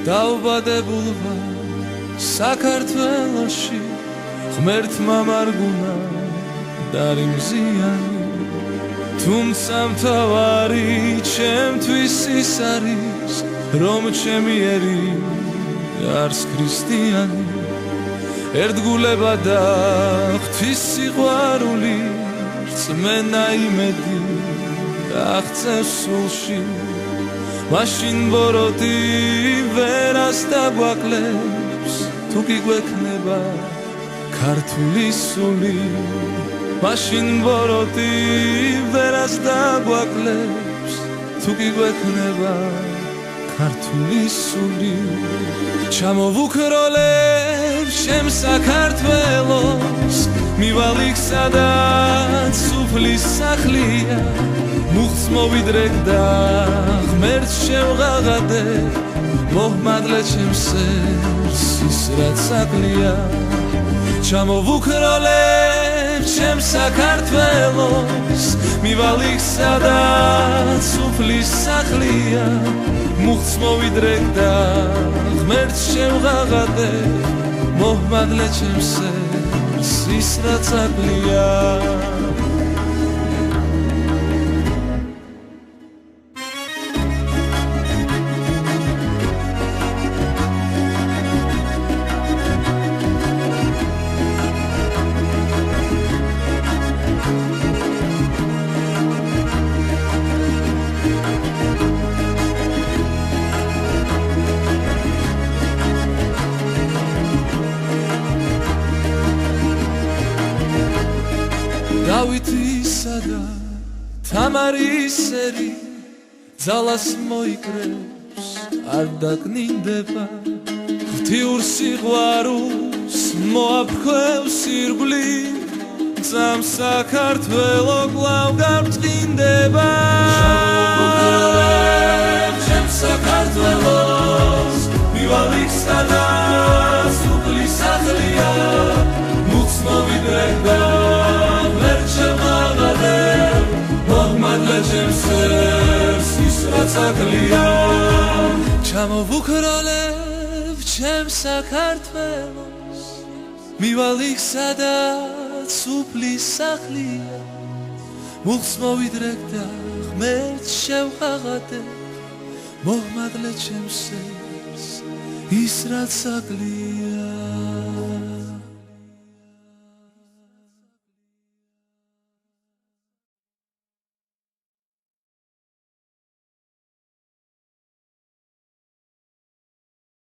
დაუბადებულ ვარ საქართველოში ღმერთმა მარგუნა დაიმზიანი თუმცა მთავარი ჩემთვის ის არის რომ ჩემი ერი არს ქრისტიანი ერთგულება და ღვთის სიყვარული რწმენა იმედი აღწევს სულში მაშინ ბოროტი ვერას დაგვაკლებს თუ კი გვექნება ქართული სული მაშინ ბოროტი ვერას დაგვაკლებს თუ კი გვექნება ქართული სული ჩამოვუქროლებ ჩემ საქართველოს მივალ იქ სადაც სუფლის სახლია მუხტს მოვიდრეკ და ღმერთს შევღაღადებ მოჰმადლე ჩემს სერს ის რაც აკლია ჩამოვუქროლებ ჩემ საქართველოს მივალ იქ სადაც სუფლის სახლია მუხტს მოვიდრეკ და ღმერთს შევღაღადებ მოჰმადლე ჩემს სერს ის რაც აკლია დავითისა და თამარის ერი ძალას მოიკრებს არ დაკნინდება ღვთიურ სიყვარულს მოაფრქვევს ირგვლივ ძამ საქართველო კვლავ გამწყინდება ჩემ საქართველოს მივალ იქ სადაც სუფლის სახლია მუხტს მოვიდრეკ და ჩემს სერს ის რაც აკლია ჩამოვუქროლებ ჩემ საქართველოს მივალ იქ სადაც სუფლის სახლია მუხტს მოვიდრეკ და ღმერთს შევღაღადებ მოჰმადლე ჩემს სერს ის რაც აკლია